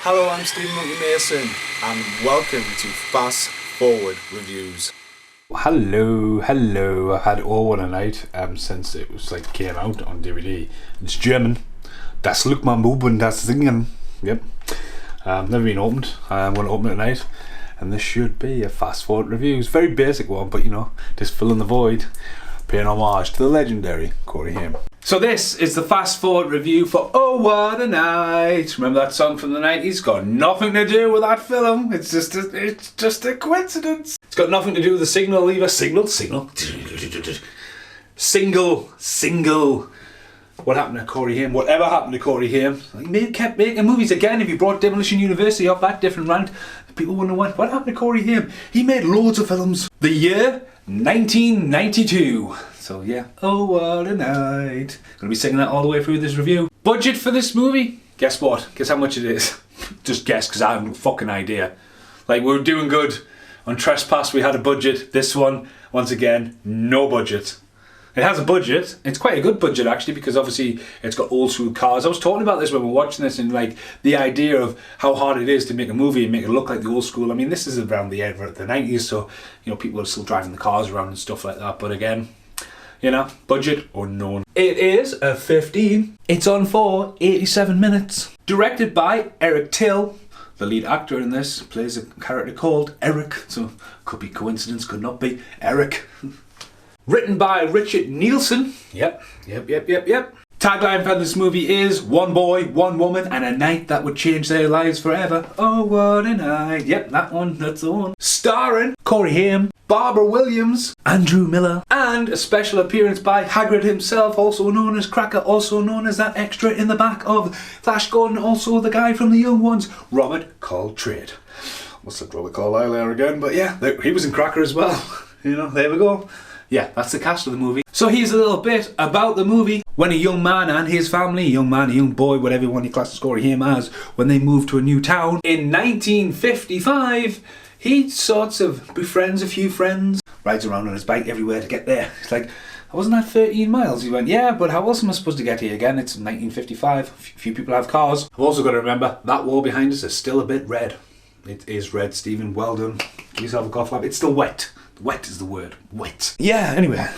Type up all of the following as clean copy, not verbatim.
Hello, I'm Stephen Monkey Mason, and welcome to Fast Forward Reviews. Hello. I've had all one a night since it was came out on DVD. It's German. Das look man oben, das singen. Yep. Never been opened. I'm going to open it tonight, and this should be a Fast Forward Reviews. Very basic one, but just filling the void, paying homage to the legendary Corey Haim. So this is the Fast Forward review for Oh What a Night. Remember that song from the 90s? Got nothing to do with that film. It's just a coincidence. It's got nothing to do with the signal either. Single. What happened to Corey Haim? Whatever happened to Corey Haim? He kept making movies again. If you brought Demolition University up that different rant, people wouldn't have went, what happened to Corey Haim? He made loads of films. The year 1992. So yeah, oh what a night. Gonna be singing that all the way through this review. Budget for this movie? Guess what? Guess how much it is? Just guess, because I have no fucking idea. We were doing good. On Trespass we had a budget. This one, once again, no budget. It has a budget. It's quite a good budget actually, because obviously it's got old school cars. I was talking about this when we were watching this, and the idea of how hard it is to make a movie and make it look like the old school. I mean, this is around the era of the 90s, so people are still driving the cars around and stuff like that. But again, budget unknown. It is a 15. It's on for 87 minutes. Directed by Eric Till. The lead actor in this plays a character called Eric, so could be coincidence, could not be. Eric. Written by Richard Nielsen. Yep. Tagline for this movie is one boy, one woman, and a night that would change their lives forever. Oh, what a night. Yep, that's the one. Starring Corey Haim, Barbara Williams, Andrew Miller, and a special appearance by Hagrid himself, also known as Cracker, also known as that extra in the back of Flash Gordon, also the guy from The Young Ones, Robert Coltrane. Must have Robert Carlyle there again, but yeah, he was in Cracker as well. There we go. Yeah, that's the cast of the movie. So here's a little bit about the movie. When a young man and his family, a young boy, whatever one you class Corey Haim as, when they move to a new town in 1955, he sorts of befriends a few friends, rides around on his bike everywhere to get there. It's wasn't that 13 miles? He went, yeah, but how else am I supposed to get here again? It's 1955. Few people have cars. I've also got to remember that wall behind us is still a bit red. It is red, Stephen. Well done. Give yourself a golf clap. It's still wet. Wet is the word. Wet. Yeah, anyway.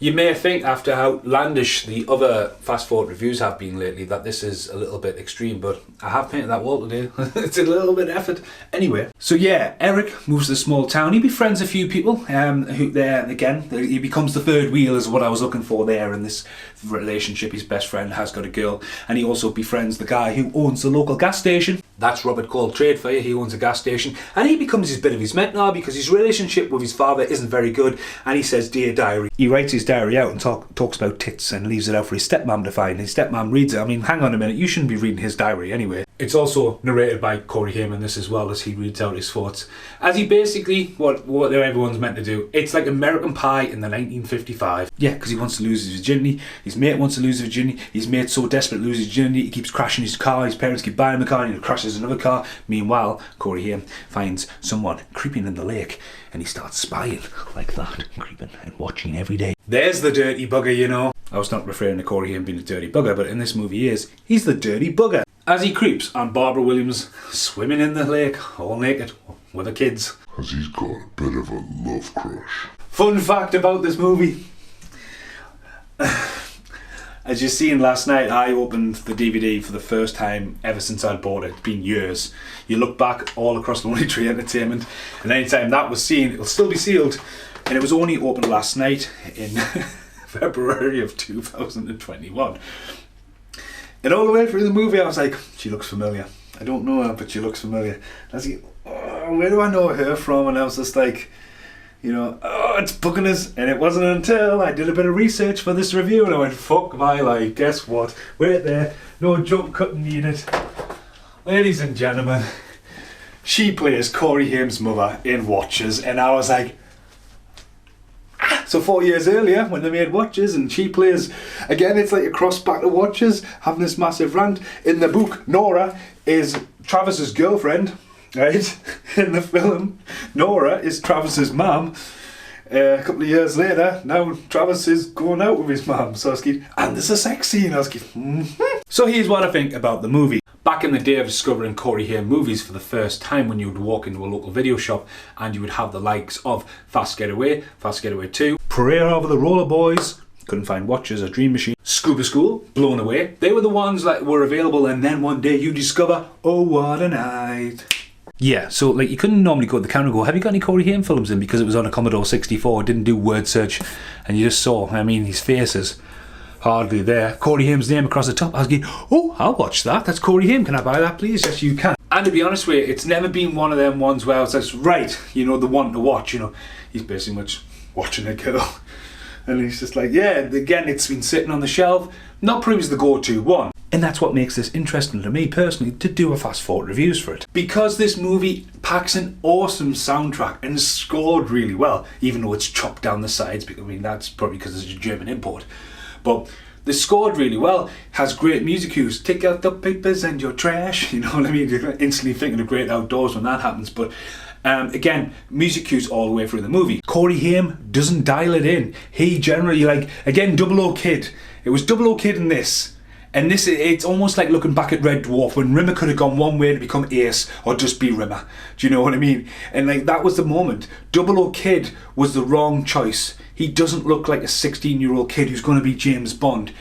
You may think, after how outlandish the other Fast Forward reviews have been lately, that this is a little bit extreme, but I have painted that wall today. It's a little bit effort. Anyway, so yeah, Eric moves to a small town. He befriends a few people who there, again, he becomes the third wheel is what I was looking for there in this relationship. His best friend has got a girl, and he also befriends the guy who owns the local gas station. That's Robert Coltrane for you. He owns a gas station, and he becomes his bit of his mentor because his relationship with his father isn't very good, and he says, "Dear Diary." He writes his diary out and talks about tits and leaves it out for his stepmom to find. His stepmom reads it. I mean, hang on a minute, you shouldn't be reading his diary anyway. It's also narrated by Corey Haim in this as well, as he reads out his thoughts. As he basically, what everyone's meant to do. It's like American Pie in the 1955. Yeah, because he wants to lose his virginity. His mate wants to lose his virginity. His mate's so desperate to lose his virginity, he keeps crashing his car. His parents keep buying him a car, and he crashes another car. Meanwhile, Corey Haim finds someone creeping in the lake, and he starts spying like that, creeping and watching every day. There's the dirty bugger, I was not referring to Corey Haim being a dirty bugger, but in this movie he is. He's the dirty bugger. As he creeps on Barbara Williams swimming in the lake, all naked, with the kids. Because he's got a bit of a love crush. Fun fact about this movie. As you seen last night, I opened the DVD for the first time ever since I bought it. It's been years. You look back all across Lonely Tree Entertainment, and anytime that was seen, it'll still be sealed. And it was only opened last night in February of 2021. And all the way through the movie I was like, she looks familiar. I don't know her, but she looks familiar. I was like, oh, where do I know her from? And I was just like, it's booking us. And it wasn't until I did a bit of research for this review and I went, fuck my life, guess what? Wait there, no jump cutting needed. Ladies and gentlemen, she plays Corey Haim's mother in Watchers, and I was like, so 4 years earlier, when they made Watchers, and she plays, again, it's like a cross back to Watchers, having this massive rant. In the book, Nora is Travis's girlfriend, right? In the film, Nora is Travis's mum. A couple of years later, now Travis is going out with his mum. So I was like, and there's a sex scene. I was like, So here's what I think about the movie. Back in the day of discovering Corey Haim movies for the first time, when you would walk into a local video shop and you would have the likes of Fast Getaway, Fast Getaway 2, Prayer Over the Roller Boys, couldn't find watches or Dream Machine, Scuba School, Blown Away. They were the ones that were available, and then one day you discover, oh what a night. Yeah, so like you couldn't normally go to the camera and go, have you got any Corey Haim films in? Because it was on a Commodore 64, didn't do word search, and you just saw, I mean, his faces hardly there. Corey Haim's name across the top. I was going, oh, I'll watch that. That's Corey Haim. Can I buy that, please? Yes, you can. And to be honest with you, it's never been one of them ones where I was like, right, you know, the one to watch, you know. He's basically much watching a girl. And he's just like, yeah, again, it's been sitting on the shelf. Not proves the go-to one. And that's what makes this interesting to me personally, to do a fast forward reviews for it. Because this movie packs an awesome soundtrack and is scored really well, even though it's chopped down the sides, because I mean, that's probably because it's a German import. But they're scored really well, has great music cues. Take out the papers and your trash, you know what I mean? You're instantly thinking of Great Outdoors when that happens. But again, music cues all the way through the movie. Corey Haim doesn't dial it in. He generally, like, again, Double O Kid. It was Double O Kid in this. And this, it's almost like looking back at Red Dwarf when Rimmer could have gone one way to become Ace or just be Rimmer. Do you know what I mean? And like that was the moment. Double O Kid was the wrong choice. He doesn't look like a 16-year-old kid who's going to be James Bond.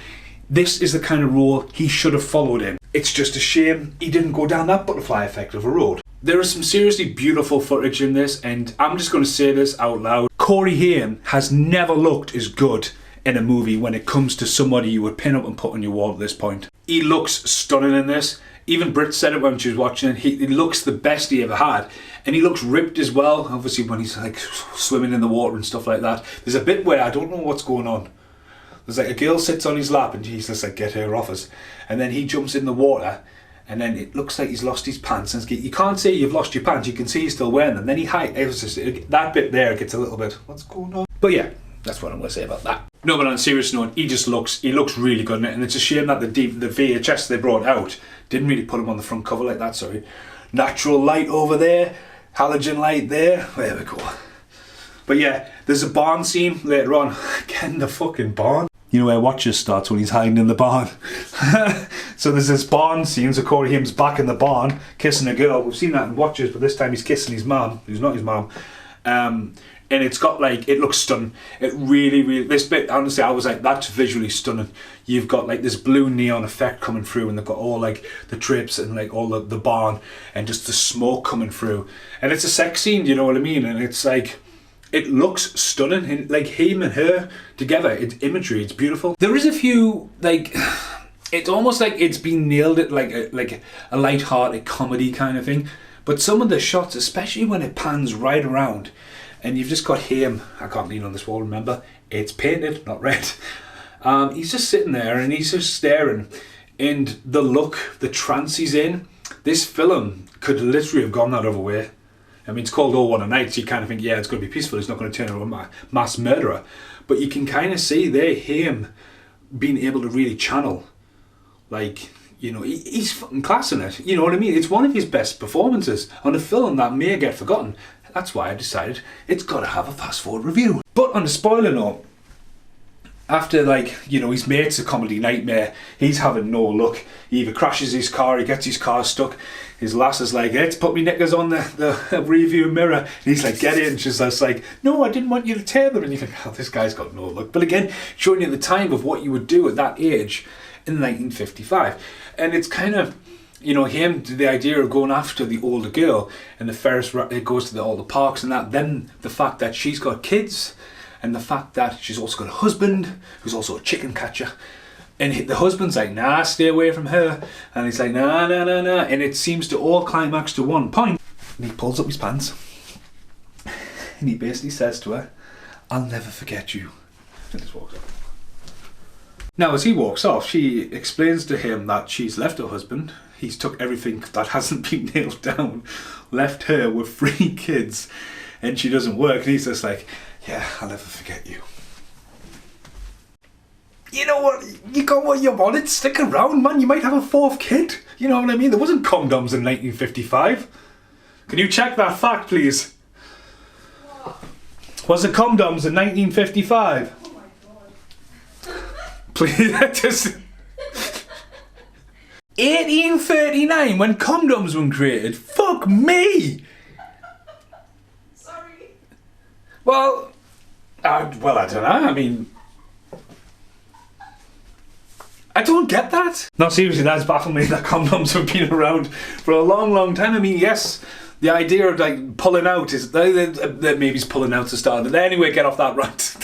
This is the kind of role he should have followed in. It's just a shame he didn't go down that butterfly effect of a road. There is some seriously beautiful footage in this, and I'm just going to say this out loud. Corey Haim has never looked as good in a movie when it comes to somebody you would pin up and put on your wall at this point. He looks stunning in this. Even Britt said it when she was watching it. He looks the best he ever had. And he looks ripped as well, obviously when he's like swimming in the water and stuff like that. There's a bit where I don't know what's going on. There's like a girl sits on his lap and he's just like, get her off us. And then he jumps in the water and then it looks like he's lost his pants. And you can't say you've lost your pants, you can see he's still wearing them. Then that bit there gets a little bit, what's going on? But yeah, that's what I'm going to say about that. No, but on a serious note, he looks really good in it, and it's a shame that the VHS they brought out didn't really put him on the front cover like that, sorry. Natural light over there, halogen light there, we go. But yeah, there's a barn scene later on. Again, the fucking barn. You know where Watches starts when he's hiding in the barn. So there's this barn scene, so Corey Haim's back in the barn, kissing a girl. We've seen that in Watches, but this time he's kissing his mum, who's not his mum. And it's got like, it looks stunning. It really, this bit, honestly, I was like, that's visually stunning. You've got like this blue neon effect coming through, and they've got all like the trips and like all the barn and just the smoke coming through. And it's a sex scene, you know what I mean? And it's like, it looks stunning. And like him and her together, it's imagery, it's beautiful. There is a few, like, it's almost like it's been nailed at like a light-hearted comedy kind of thing. But some of the shots, especially when it pans right around, and you've just got him, I can't lean on this wall, remember, it's painted, not red. He's just sitting there and he's just staring. And the look, the trance he's in, this film could literally have gone that other way. I mean, it's called Oh What a Night, so you kind of think, yeah, it's going to be peaceful, it's not going to turn into a mass murderer. But you can kind of see there him being able to really channel, like, you know, he's fucking class in it. You know what I mean? It's one of his best performances on a film that may get forgotten. That's why I decided it's got to have a fast forward review. But on a spoiler note, after, like, you know, his mate's a comedy nightmare, he's having no luck. He either crashes his car, he gets his car stuck. His lass is like, let's put me knickers on the review mirror. And he's like, get in. She's just like, no, I didn't want you to tear them. And you think, oh, this guy's got no luck. But again, showing you the time of what you would do at that age in 1955. And it's kind of, you know, him, the idea of going after the older girl, and the Ferris, it goes to all the parks and that, then the fact that she's got kids, and the fact that she's also got a husband, who's also a chicken catcher, and the husband's like, nah, stay away from her, and he's like, nah, and it seems to all climax to one point, and he pulls up his pants, and he basically says to her, I'll never forget you, and just walks off. Now, as he walks off, she explains to him that she's left her husband. He's took everything that hasn't been nailed down, left her with 3 kids, and she doesn't work. And he's just like, yeah, I'll never forget you. You know what? You got what you wanted. Stick around, man. You might have a 4th kid. You know what I mean? There wasn't condoms in 1955. Can you check that fact, please? What? Was it condoms in 1955? Please, just... 1839 when condoms were created. Fuck me! Sorry. Well, I don't know. I mean, I don't get that. No, seriously, that's baffled me that condoms have been around for a long, long time. I mean, yes, the idea of like pulling out is that maybe he's pulling out to start. But anyway, get off that rant.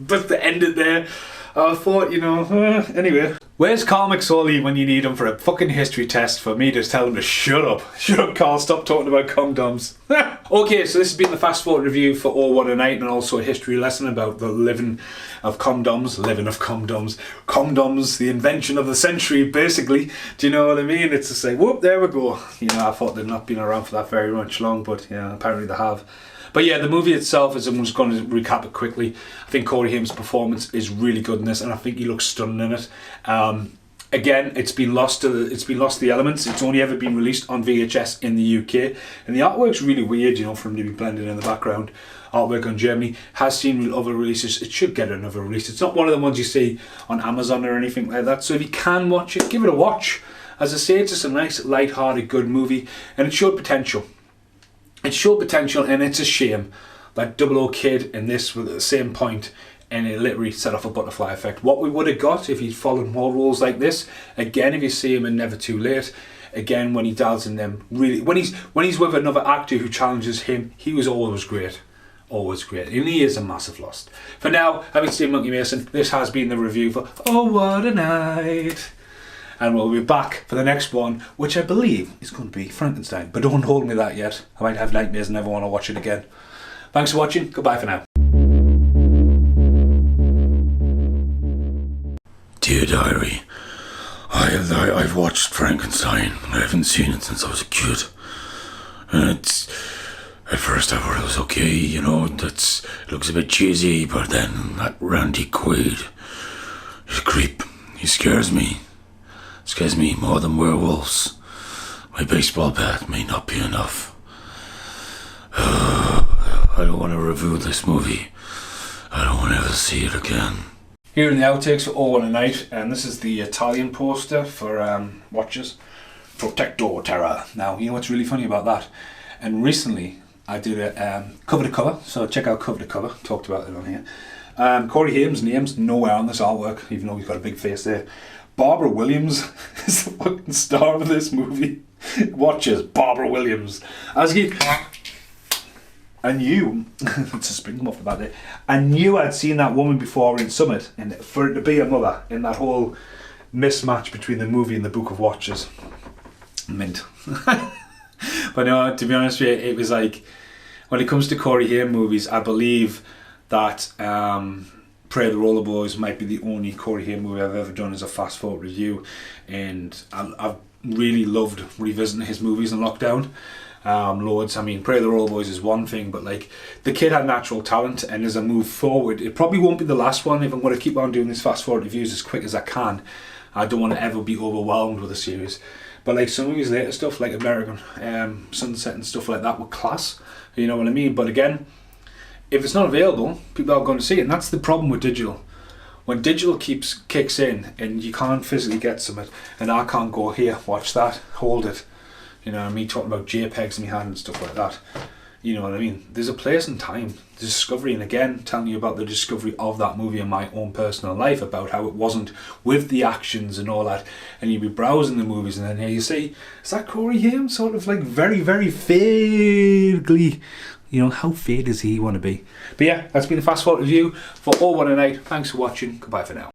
But to end it there, I thought, anyway. Where's Carl McSorley when you need him for a fucking history test for me to tell him to shut up? Shut up, Carl, stop talking about condoms. Okay, so this has been the fast forward review for All What a Night, and also a history lesson about the living of condoms, the invention of the century, basically. Do you know what I mean? It's just like, whoop, there we go. I thought they'd not been around for that very much long, but apparently they have. But yeah, the movie itself, as I'm just going to recap it quickly, I think Corey Haim's performance is really good in this, and I think he looks stunning in it. Again, it's been lost to the elements. It's only ever been released on VHS in the UK, and the artwork's really weird, for him to be blended in the background. Artwork on Germany has seen other releases. It should get another release. It's not one of the ones you see on Amazon or anything like that. So if you can watch it, give it a watch. As I say, it's just a nice, light-hearted, good movie, and it showed potential. It showed potential, and it's a shame that Double O Kid in this were at the same point, and it literally set off a butterfly effect. What we would have got if he'd followed more roles like this, again, if you see him in Never Too Late, again, when he dials in them, really, when he's with another actor who challenges him, he was always great. Always great. And he is a massive loss. For now, having seen Monkey Mason, this has been the review for Oh What a Night. And we'll be back for the next one, which I believe is going to be Frankenstein. But don't hold me that yet. I might have nightmares and never want to watch it again. Thanks for watching. Goodbye for now. Dear Diary, I've watched Frankenstein. I haven't seen it since I was a kid. And at first I thought it was okay, it looks a bit cheesy, but then that Randy Quaid, he's a creep. He scares me. Scares me more than werewolves. My baseball bat may not be enough. I don't want to review this movie. I don't want to ever see it again. Here in the outtakes for All One a Night, and this is the Italian poster for watches. Protector Terra. Now, you know what's really funny about that? And recently, I did a cover to cover, so check out cover to cover. Talked about it on here. Corey Haim's name's nowhere on this artwork, even though he's got a big face there. Barbara Williams is the fucking star of this movie. Watches Barbara Williams. I knew, let's just bring them off the bat there. I knew I'd seen that woman before in Summit, and for it to be a mother in that whole mismatch between the movie and the Book of Watches, mint. But no, to be honest with you, it was like, when it comes to Corey Haim movies, I believe that Prey of the Roller Boys might be the only Corey Haim movie I've ever done as a fast forward review, and I've really loved revisiting his movies in lockdown. Loads. I mean, Prey of the Roller Boys is one thing, but like, the kid had natural talent, and as I move forward, it probably won't be the last one. If I'm going to keep on doing these fast forward reviews as quick as I can, I don't want to ever be overwhelmed with a series. But like some of his later stuff, like American Sunset and stuff like that, were class. You know what I mean? But again, if it's not available, people are going to see it, and that's the problem with digital. When digital kicks in and you can't physically get something, and I can't go, here, watch that, hold it. You know, me talking about JPEGs in my hand and stuff like that. You know what I mean? There's a place and time, the discovery, and again, telling you about the discovery of that movie in my own personal life, about how it wasn't with the actions and all that, and you'd be browsing the movies, and then here you see, is that Corey Haim? Sort of like very, very vaguely, how fade does he want to be? But yeah, that's been a fast forward review for All One a Night. Thanks for watching. Goodbye for now.